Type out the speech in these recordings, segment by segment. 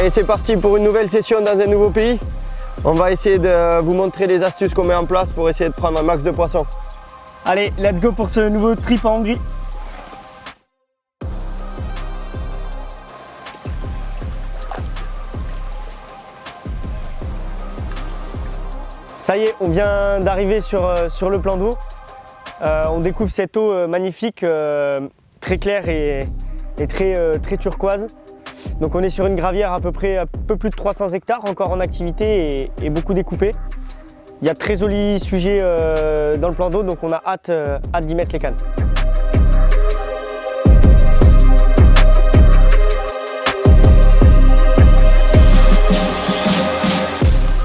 Allez, c'est parti pour une nouvelle session dans un nouveau pays. On va essayer de vous montrer les astuces qu'on met en place pour essayer de prendre un max de poissons. Allez, let's go pour ce nouveau trip en Hongrie. Ça y est, on vient d'arriver sur le plan d'eau. On découvre cette eau magnifique, très claire et très turquoise. Donc on est sur une gravière à peu près un peu plus de 300 hectares encore en activité et beaucoup découpée. Il y a de très jolis sujets dans le plan d'eau, donc on a hâte d'y mettre les cannes.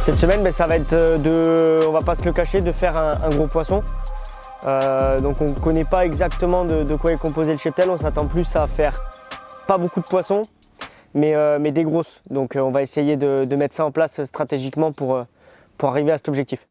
Cette semaine, ça va être on va pas se le cacher, de faire un gros poisson. Donc on ne connaît pas exactement de quoi est composé le cheptel, on s'attend plus à faire pas beaucoup de poissons, mais des grosses. Donc on va essayer de mettre ça en place stratégiquement pour arriver à cet objectif.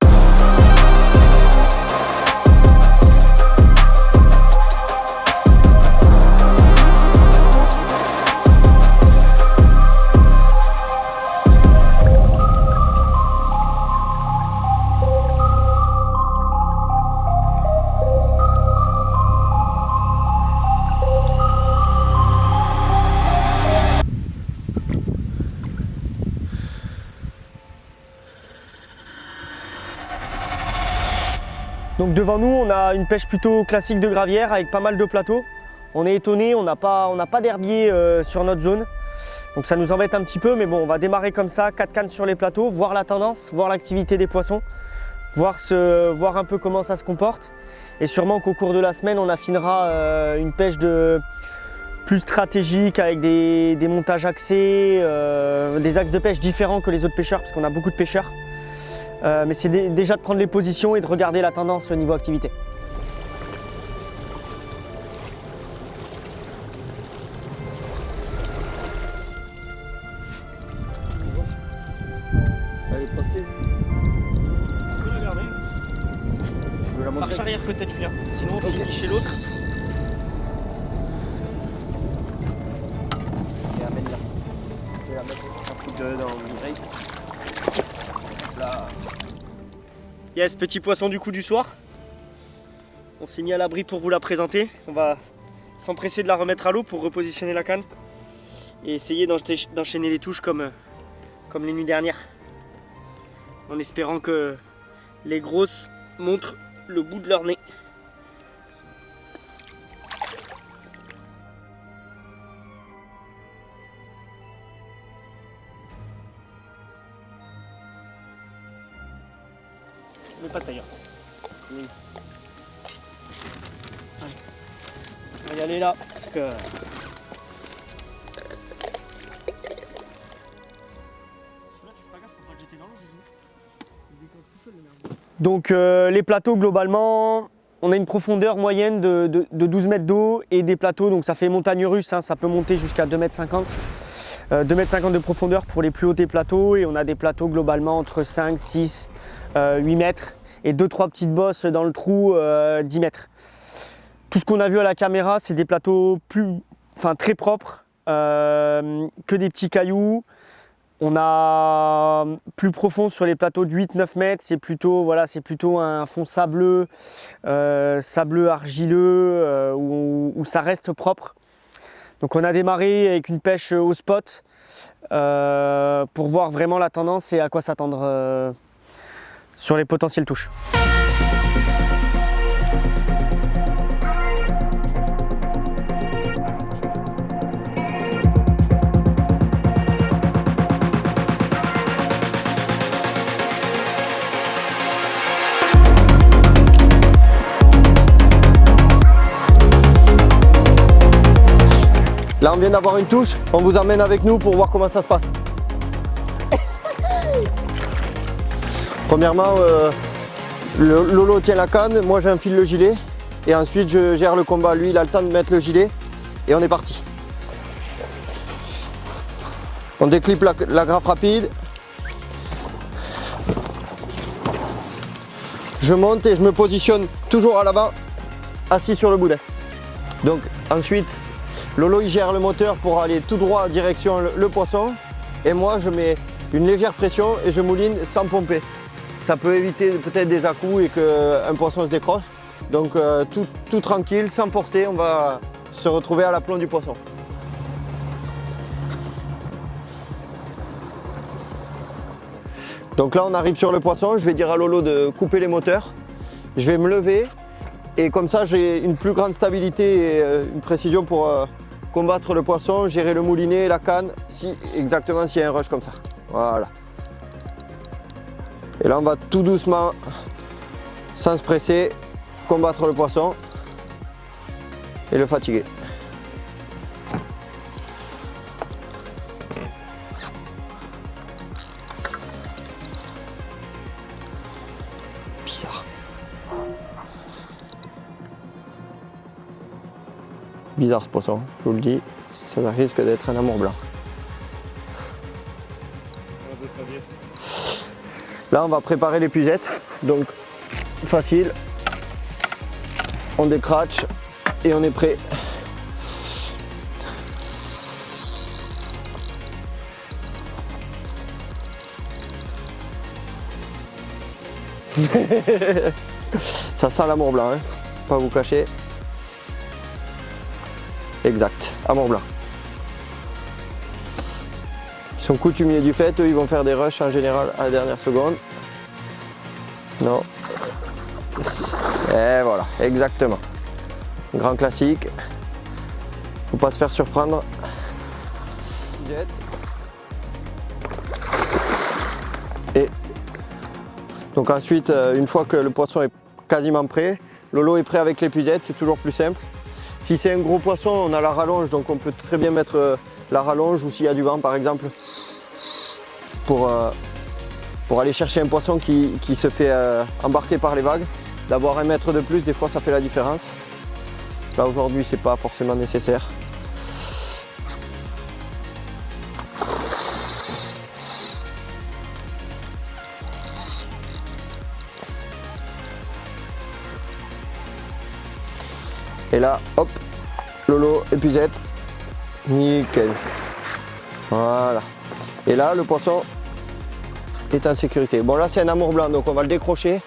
Donc devant nous, on a une pêche plutôt classique de gravière avec pas mal de plateaux. On est étonné, on n'a pas d'herbier sur notre zone. Donc ça nous embête un petit peu, mais bon, on va démarrer comme ça, 4 cannes sur les plateaux, voir la tendance, voir l'activité des poissons, voir un peu comment ça se comporte. Et sûrement qu'au cours de la semaine, on affinera une pêche plus stratégique avec des montages axés, des axes de pêche différents que les autres pêcheurs, parce qu'on a beaucoup de pêcheurs. Mais c'est déjà de prendre les positions et de regarder la tendance au niveau activité. Elle est passée. Tu peux la garder. Je veux la montrer. Marche arrière peut-être, Julien. Sinon on finit chez l'autre. Et amène-la. Je vais la mettre un coup dans l'oreille. Là. Yes, petit poisson du coup du soir. On s'est mis à l'abri pour vous la présenter. On va s'empresser de la remettre à l'eau pour repositionner la canne et essayer d'enchaîner les touches comme les nuits dernières. En espérant que les grosses montrent le bout de leur nez. Mais pas de tailleur. Oui. Allez. On va y aller là, parce que... Donc les plateaux globalement, on a une profondeur moyenne de 12 mètres d'eau et des plateaux, donc ça fait montagne russe, hein, ça peut monter jusqu'à 2,50 m. 2,50 m de profondeur pour les plus hauts des plateaux, et on a des plateaux globalement entre 5, 6, 8 mètres et 2-3 petites bosses dans le trou 10 mètres. Tout ce qu'on a vu à la caméra, c'est des plateaux très propres, que des petits cailloux. On a plus profond sur les plateaux de 8-9 mètres, c'est plutôt un fond sableux, argileux, où ça reste propre. Donc on a démarré avec une pêche au spot pour voir vraiment la tendance et à quoi s'attendre sur les potentielles touches. Là, on vient d'avoir une touche, on vous emmène avec nous pour voir comment ça se passe. Premièrement, Lolo tient la canne, moi j'enfile le gilet et ensuite je gère le combat. Lui, il a le temps de mettre le gilet et on est parti. On déclipe la graffe rapide. Je monte et je me positionne toujours à l'avant, assis sur le boudin. Donc ensuite, Lolo il gère le moteur pour aller tout droit en direction le poisson. Et moi je mets une légère pression et je mouline sans pomper. Ça peut éviter peut-être des à-coups et qu'un poisson se décroche. Donc tout tranquille, sans forcer, on va se retrouver à l'aplomb du poisson. Donc là on arrive sur le poisson, je vais dire à Lolo de couper les moteurs. Je vais me lever et comme ça j'ai une plus grande stabilité et une précision pour combattre le poisson, gérer le moulinet, la canne, exactement s'il y a un rush comme ça. Voilà. Et là on va tout doucement, sans se presser, combattre le poisson et le fatiguer. Bizarre. Bizarre ce poisson, je vous le dis, ça risque d'être un amour blanc. Là on va préparer l'épuisette, donc facile, on décratche et on est prêt. Ça sent l'amour blanc, hein, pas vous cacher. Exact, amour blanc. Ils sont coutumiers du fait, eux ils vont faire des rushs en général à la dernière seconde. Non. Et voilà, exactement. Grand classique. Faut pas se faire surprendre. Et donc ensuite, une fois que le poisson est quasiment prêt, Lolo est prêt avec l'épuisette, c'est toujours plus simple. Si c'est un gros poisson, on a la rallonge, donc on peut très bien mettre la rallonge ou s'il y a du vent par exemple, pour aller chercher un poisson qui se fait embarquer par les vagues. D'avoir 1 mètre de plus, des fois ça fait la différence. Là aujourd'hui c'est pas forcément nécessaire. Et là, hop, Lolo, épuisette, nickel. Voilà. Et là, le poisson est en sécurité. Bon, là, c'est un amour blanc, donc on va le décrocher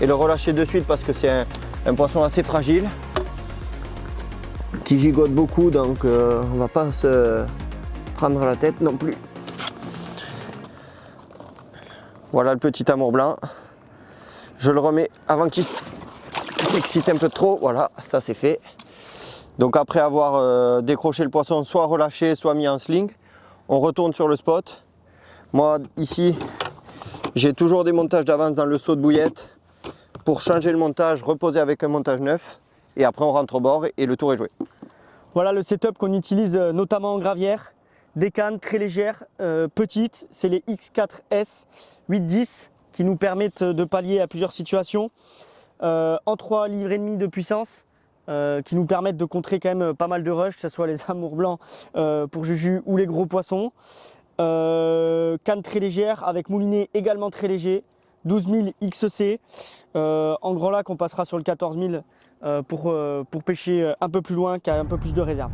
et le relâcher de suite parce que c'est un poisson assez fragile qui gigote beaucoup, donc on va pas se prendre la tête non plus. Voilà le petit amour blanc. Je le remets avant qu'il s'excite un peu trop. Voilà, ça c'est fait. Donc après avoir décroché le poisson, soit relâché, soit mis en sling, on retourne sur le spot. Moi ici, j'ai toujours des montages d'avance dans le seau de bouillette pour changer le montage, reposer avec un montage neuf et après on rentre au bord et le tour est joué. Voilà le setup qu'on utilise notamment en gravière. Des cannes très légères, petites, c'est les X4S 810 qui nous permettent de pallier à plusieurs situations. En 3,5 livres de puissance qui nous permettent de contrer quand même pas mal de rush, que ce soit les amours blancs pour Juju ou les gros poissons. Canne très légère avec moulinet également très léger, 12 000 XC. En grand lac on passera sur le 14 000 pour pêcher un peu plus loin, qui a un peu plus de réserve.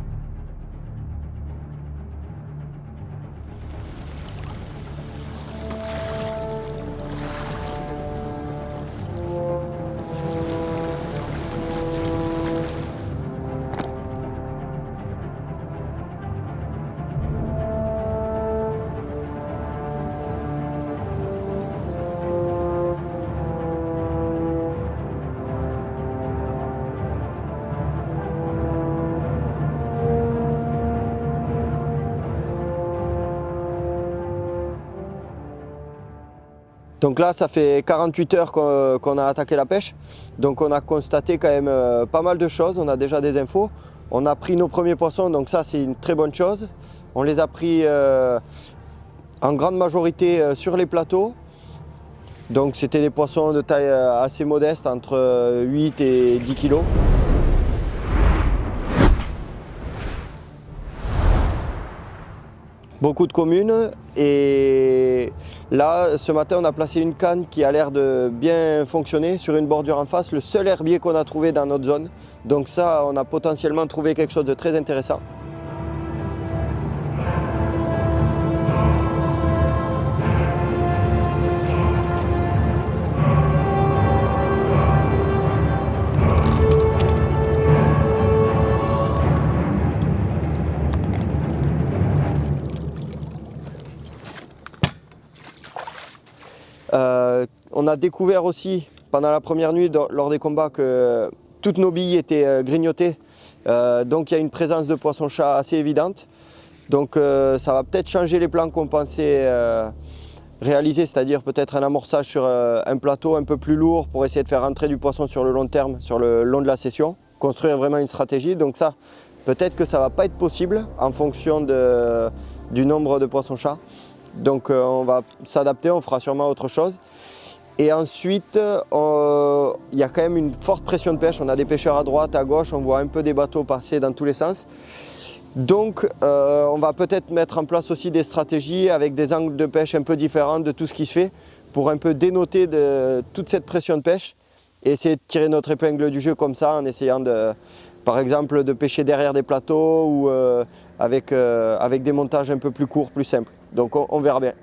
Donc là, ça fait 48 heures qu'on a attaqué la pêche. Donc on a constaté quand même pas mal de choses. On a déjà des infos. On a pris nos premiers poissons, donc ça c'est une très bonne chose. On les a pris en grande majorité sur les plateaux. Donc c'était des poissons de taille assez modeste, entre 8 et 10 kg. Beaucoup de communes et là ce matin on a placé une canne qui a l'air de bien fonctionner sur une bordure en face, le seul herbier qu'on a trouvé dans notre zone. Donc ça on a potentiellement trouvé quelque chose de très intéressant. a découvert aussi pendant la première nuit lors des combats que toutes nos billes étaient grignotées. Donc il y a une présence de poisson-chat assez évidente. Donc ça va peut-être changer les plans qu'on pensait réaliser, c'est-à-dire peut-être un amorçage sur un plateau un peu plus lourd pour essayer de faire rentrer du poisson sur le long terme, sur le long de la session. Construire vraiment une stratégie. Donc ça, peut-être que ça ne va pas être possible en fonction du nombre de poissons-chats. Donc on va s'adapter, on fera sûrement autre chose. Et ensuite, il y a quand même une forte pression de pêche. On a des pêcheurs à droite, à gauche, on voit un peu des bateaux passer dans tous les sens. Donc on va peut-être mettre en place aussi des stratégies avec des angles de pêche un peu différents de tout ce qui se fait pour un peu dénoter de toute cette pression de pêche et essayer de tirer notre épingle du jeu comme ça en essayant par exemple de pêcher derrière des plateaux ou avec des montages un peu plus courts, plus simples. Donc on verra bien.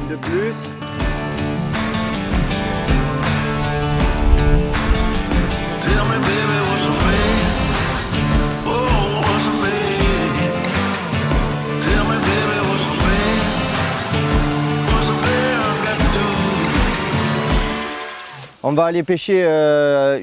De plus. On va aller pêcher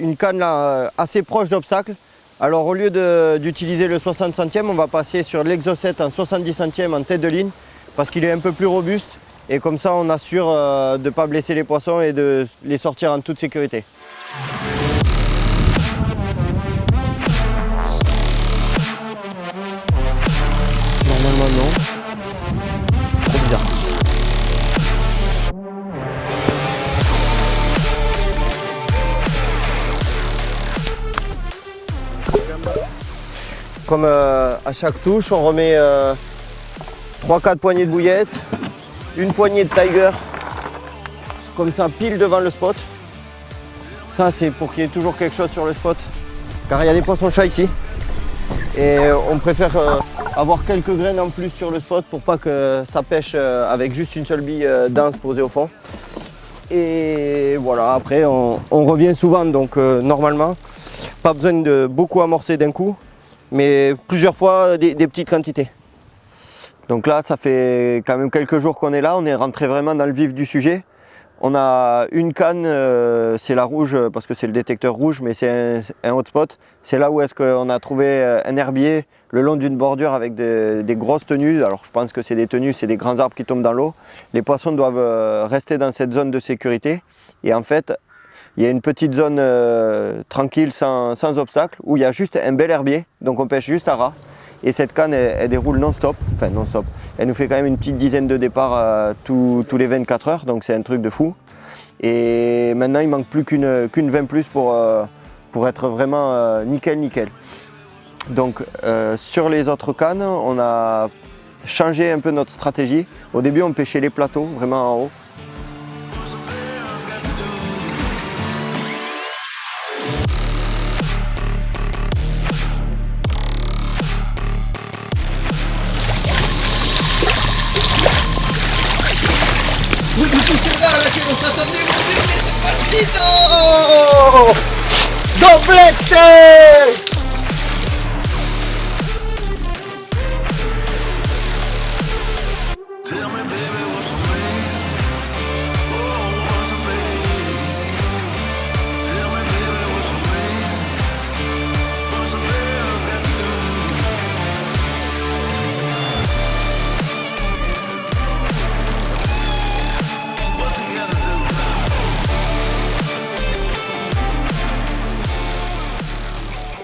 une canne là, assez proche d'obstacle. Alors au lieu d'utiliser le 60 centièmes, on va passer sur l'Exo7 en 70 centièmes en tête de ligne parce qu'il est un peu plus robuste. Et comme ça, on assure de ne pas blesser les poissons et de les sortir en toute sécurité. Normalement, non. Trop bizarre. Comme à chaque touche, on remet 3-4 poignées de bouillette. Une poignée de Tiger, comme ça pile devant le spot. Ça c'est pour qu'il y ait toujours quelque chose sur le spot, car il y a des poissons-chats ici. Et on préfère avoir quelques graines en plus sur le spot pour pas que ça pêche avec juste une seule bille dense posée au fond. Et voilà, après on revient souvent, donc normalement, pas besoin de beaucoup amorcer d'un coup, mais plusieurs fois des petites quantités. Donc là, ça fait quand même quelques jours qu'on est là, on est rentré vraiment dans le vif du sujet. On a une canne, c'est la rouge parce que c'est le détecteur rouge, mais c'est un hotspot. C'est là où est-ce qu'on a trouvé un herbier le long d'une bordure avec des grosses tenues. Alors je pense que c'est des tenues, c'est des grands arbres qui tombent dans l'eau. Les poissons doivent rester dans cette zone de sécurité. Et en fait, il y a une petite zone tranquille, sans obstacle, où il y a juste un bel herbier. Donc on pêche juste à ras. Et cette canne, elle déroule non-stop, enfin non-stop. Elle nous fait quand même une petite dizaine de départs tous les 24 heures, donc c'est un truc de fou. Et maintenant, il manque plus qu'une 20 plus pour être vraiment nickel. Donc sur les autres cannes, on a changé un peu notre stratégie. Au début, on pêchait les plateaux, vraiment en haut. Doblete!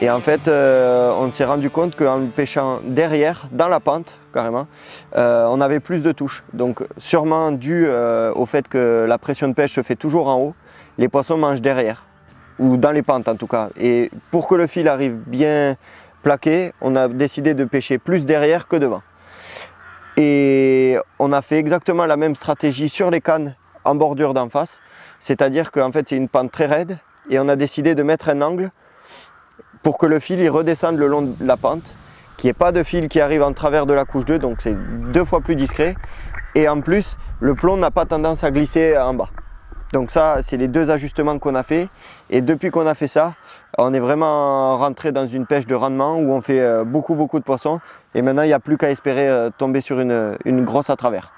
Et en fait, on s'est rendu compte qu'en pêchant derrière, dans la pente carrément, on avait plus de touches. Donc sûrement dû au fait que la pression de pêche se fait toujours en haut, les poissons mangent derrière, ou dans les pentes en tout cas. Et pour que le fil arrive bien plaqué, on a décidé de pêcher plus derrière que devant. Et on a fait exactement la même stratégie sur les cannes en bordure d'en face, c'est-à-dire qu'en fait c'est une pente très raide et on a décidé de mettre un angle pour que le fil il redescende le long de la pente, qu'il n'y ait pas de fil qui arrive en travers de la couche 2, donc c'est 2 fois plus discret. Et en plus, le plomb n'a pas tendance à glisser en bas. Donc ça, c'est les 2 ajustements qu'on a fait. Et depuis qu'on a fait ça, on est vraiment rentré dans une pêche de rendement où on fait beaucoup de poissons. Et maintenant, il n'y a plus qu'à espérer tomber sur une grosse à travers.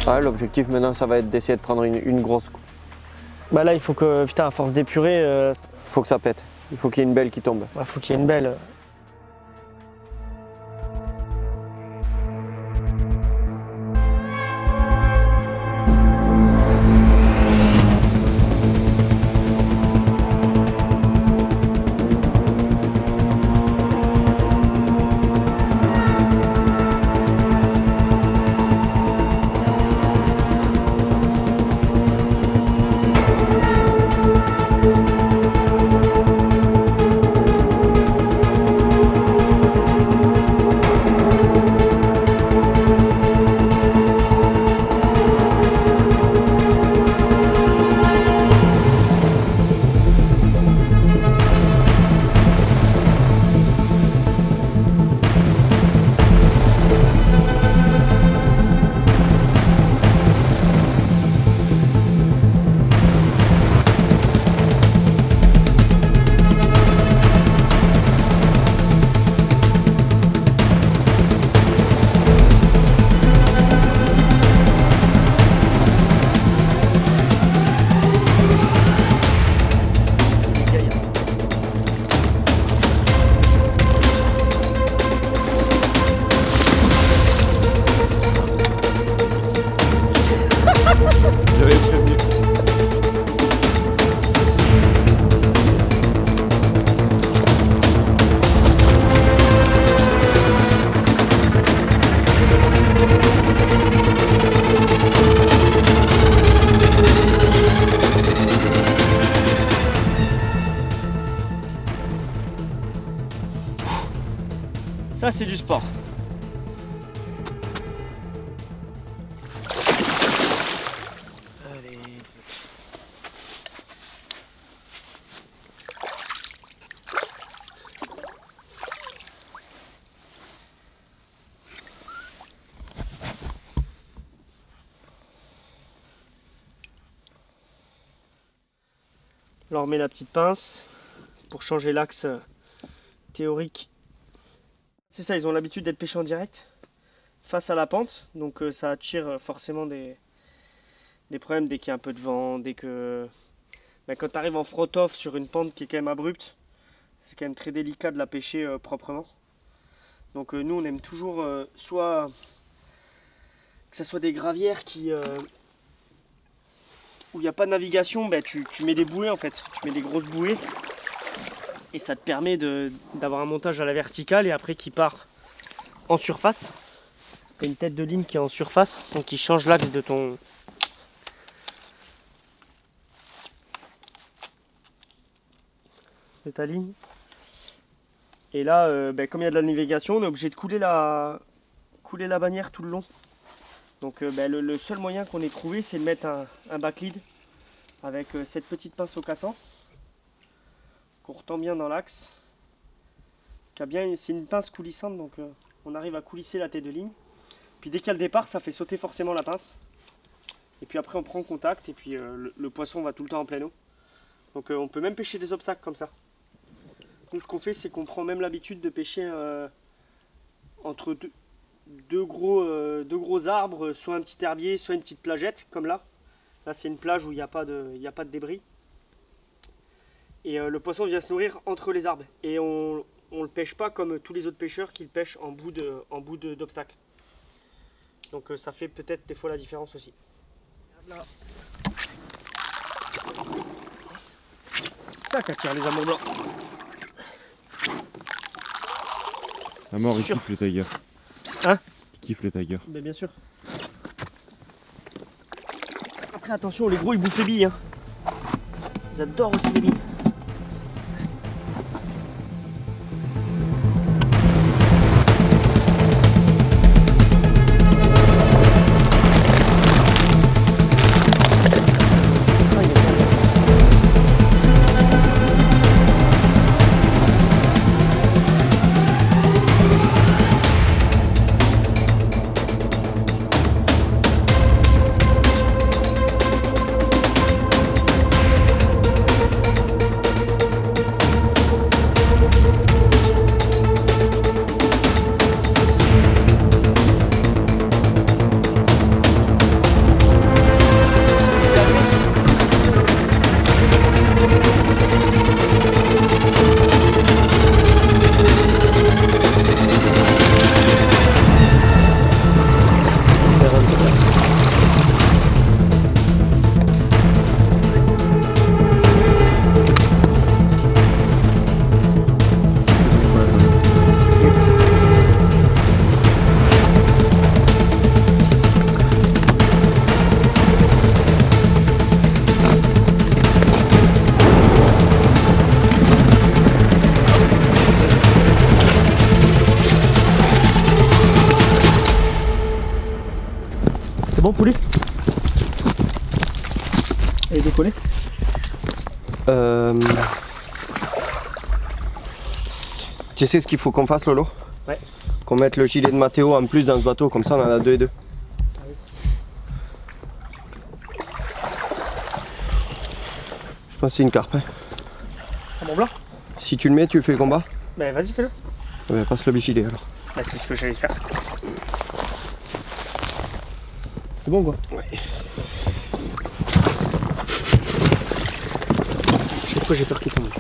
Ouais, l'objectif maintenant, ça va être d'essayer de prendre une grosse. Bah là, il faut que, putain, à force d'épurer, Il faut que ça pète. Il faut qu'il y ait une belle qui tombe. il faut qu'il y ait une belle. Ça, c'est du sport. Allez. Là, on remet la petite pince pour changer l'axe théorique. C'est ça, ils ont l'habitude d'être pêchés en direct face à la pente, donc ça attire forcément des problèmes dès qu'il y a un peu de vent, dès que... quand tu arrives en frottoff sur une pente qui est quand même abrupte, c'est quand même très délicat de la pêcher proprement. Donc nous on aime toujours soit que ce soit des gravières qui où il n'y a pas de navigation, tu mets des bouées en fait, tu mets des grosses bouées. Et ça te permet d'avoir un montage à la verticale et après qui part en surface. Tu as une tête de ligne qui est en surface, donc qui change l'axe de ta ligne. Et là, comme il y a de la navigation, on est obligé de couler la bannière tout le long. Donc le seul moyen qu'on ait trouvé, c'est de mettre un backlead avec cette petite pince au cassant. On retend bien dans l'axe. C'est une pince coulissante, donc on arrive à coulisser la tête de ligne. Puis dès qu'il y a le départ, ça fait sauter forcément la pince. Et puis après on prend contact et puis le poisson va tout le temps en pleine eau. Donc on peut même pêcher des obstacles comme ça. Nous ce qu'on fait, c'est qu'on prend même l'habitude de pêcher entre deux gros arbres, soit un petit herbier, soit une petite plagette, comme là. Là c'est une plage où il n'y a pas de débris. Et le poisson vient se nourrir entre les arbres. Et on le pêche pas comme tous les autres pêcheurs qui le pêchent en bout d'obstacle. Donc ça fait peut-être des fois la différence aussi. Là. Ça qu'attire les amours blancs. À mort, il Sûr. kiffe le tiger. Hein? Il kiffe le tiger. Mais bien sûr. Après attention, les gros ils bouffent les billes. Hein. Ils adorent aussi les billes. C'est bon poulet? Elle est décollée? Tu sais ce qu'il faut qu'on fasse, Lolo? Ouais. Qu'on mette le gilet de Mathéo en plus dans ce bateau, comme ça on en a 2 et 2. Ah oui. Je pense que c'est une carpe. Hein. Ah bon blanc? Si tu le mets, tu fais le combat? Bah vas-y fais-le. Ouais, passe le gilet alors. Bah c'est ce que j'allais faire. C'est bon quoi? Ouais. Chaque fois j'ai peur qu'il tombe.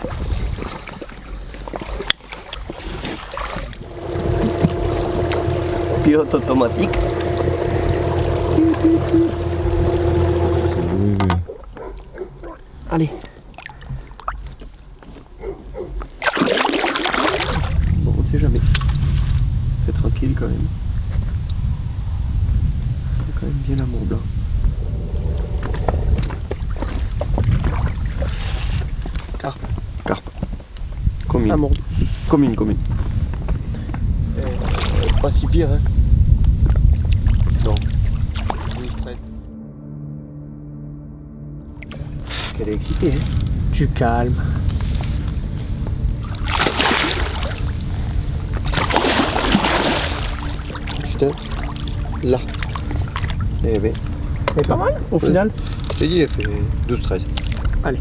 Pilote automatique. Oui, oui. Allez. Bon, on sait jamais. C'est tranquille quand même. C'est quand même bien l'amour blanc. Carpe. Carpe. Commune. Amour. Commune. Pas si pire, hein. Non. 12-13. Qu'elle est excitée, hein. Tu calmes. Putain. Là. Eh ben. C'est pas mal au final. J'ai dit, elle fait 12-13. Allez.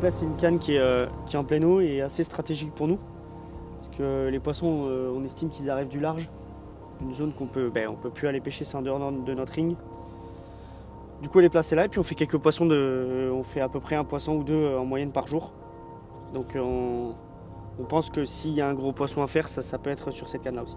là, c'est une canne qui est en pleine eau et assez stratégique pour nous. Parce que les poissons, on estime qu'ils arrivent du large. Une zone on peut plus aller pêcher, c'est en dehors de notre ring. Du coup, elle est placée là et puis on fait quelques poissons on fait à peu près un poisson ou deux en moyenne par jour. Donc on pense que s'il y a un gros poisson à faire, ça peut être sur cette canne là aussi.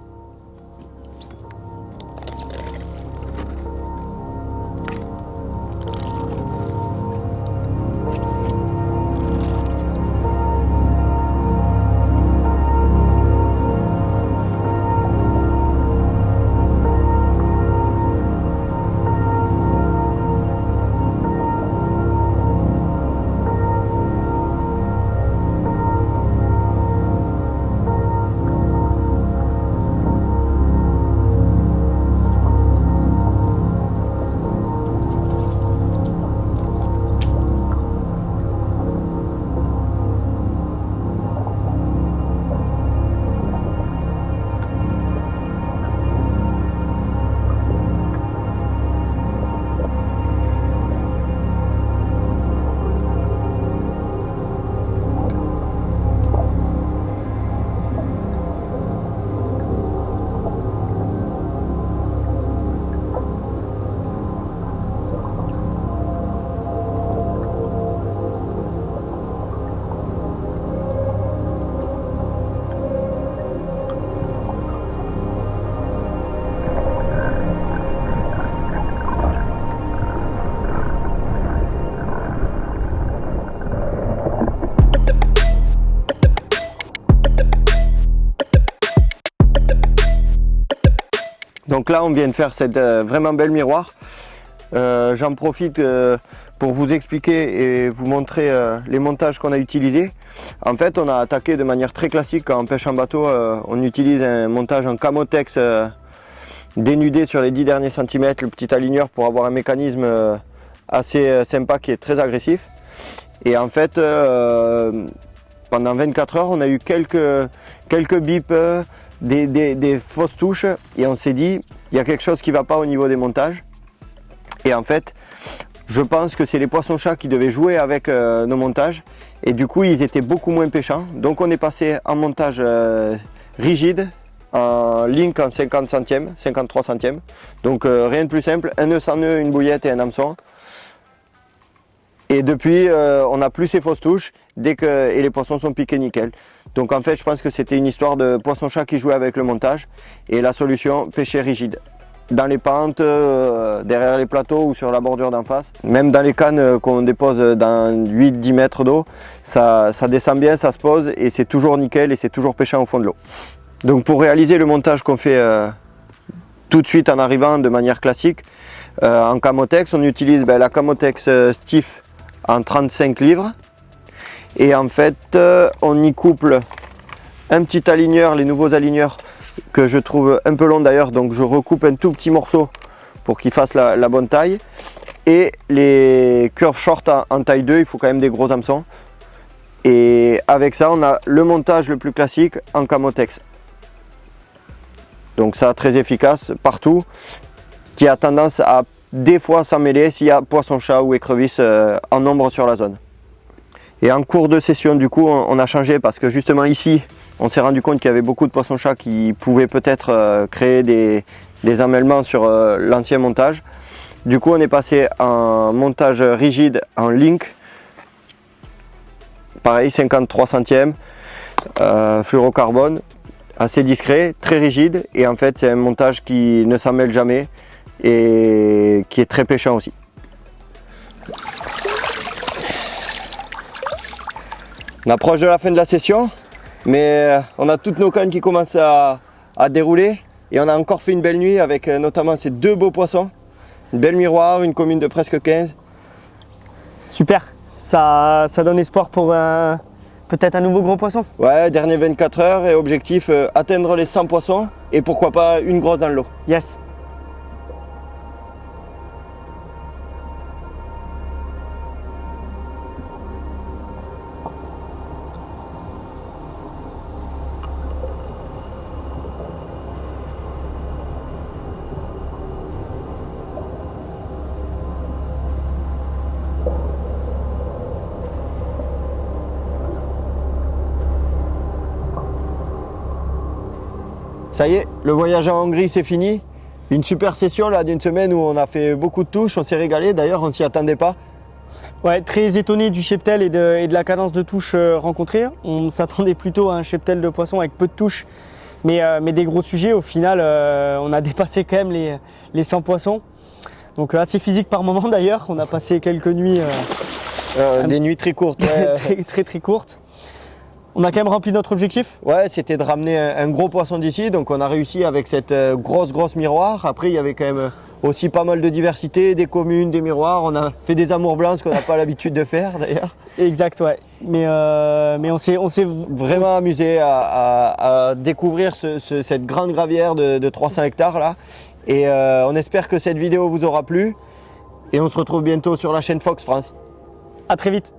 Donc là on vient de faire cette vraiment belle miroir. J'en profite pour vous expliquer et vous montrer les montages qu'on a utilisés. En fait on a attaqué de manière très classique quand on pêche en bateau. On utilise un montage en Camotex dénudé sur les 10 derniers centimètres, le petit aligneur pour avoir un mécanisme assez sympa qui est très agressif. Et en fait pendant 24 heures on a eu quelques bips, des fausses touches et on s'est dit il y a quelque chose qui ne va pas au niveau des montages. Et en fait je pense que c'est les poissons-chats qui devaient jouer avec nos montages et du coup ils étaient beaucoup moins pêchants. Donc on est passé en montage rigide, en link en 50 centièmes, 53 centièmes. Donc rien de plus simple, un nœud sans nœud, une bouillette et un hameçon. Et depuis on n'a plus ces fausses touches et les poissons sont piqués nickel. Donc en fait je pense que c'était une histoire de poisson-chat qui jouait avec le montage et la solution pêcher rigide. Dans les pentes, derrière les plateaux ou sur la bordure d'en face. Même dans les cannes qu'on dépose dans 8-10 mètres d'eau, ça descend bien, ça se pose et c'est toujours nickel et c'est toujours pêchant au fond de l'eau. Donc pour réaliser le montage qu'on fait tout de suite en arrivant de manière classique, en Camotex, on utilise la Camotex Stiff en 35 livres. Et en fait on y couple un petit aligneur, les nouveaux aligneurs que je trouve un peu long d'ailleurs, donc je recoupe un tout petit morceau pour qu'il fasse la bonne taille. Et les curves short en taille 2, il faut quand même des gros hameçons. Et avec ça on a le montage le plus classique en Camotex. Donc ça très efficace partout, qui a tendance à des fois s'emmêler s'il y a poisson-chat ou écrevisse en nombre sur la zone. Et en cours de session du coup on a changé parce que justement ici on s'est rendu compte qu'il y avait beaucoup de poissons-chats qui pouvaient peut-être créer des emmêlements sur l'ancien montage. Du coup on est passé en montage rigide en link, pareil 53 centièmes, fluorocarbone, assez discret, très rigide et en fait c'est un montage qui ne s'en mêle jamais et qui est très pêchant aussi. On approche de la fin de la session, mais on a toutes nos cannes qui commencent à dérouler et on a encore fait une belle nuit avec notamment ces deux beaux poissons, une belle miroir, une commune de presque 15. Super, ça donne espoir pour peut-être un nouveau gros poisson. Ouais, dernier 24 heures et objectif atteindre les 100 poissons et pourquoi pas une grosse dans le lot. Yes. Ça y est, le voyage en Hongrie c'est fini. Une super session là d'une semaine où on a fait beaucoup de touches, on s'est régalé. D'ailleurs, on s'y attendait pas. Ouais, très étonné du cheptel et de la cadence de touche rencontrée. On s'attendait plutôt à un cheptel de poisson avec peu de touches, mais des gros sujets. Au final, on a dépassé quand même les 100 poissons. Donc assez physique par moment d'ailleurs. On a passé quelques nuits Des nuits très courtes. très courtes. On a quand même rempli notre objectif. Ouais, c'était de ramener un gros poisson d'ici, donc on a réussi avec cette grosse miroir. Après, il y avait quand même aussi pas mal de diversité, des communes, des miroirs. On a fait des amours blancs, ce qu'on n'a pas l'habitude de faire d'ailleurs. Exact, ouais. Mais on s'est Vraiment amusé à découvrir cette grande gravière de 300 hectares là. Et on espère que cette vidéo vous aura plu. Et on se retrouve bientôt sur la chaîne Fox France. À très vite.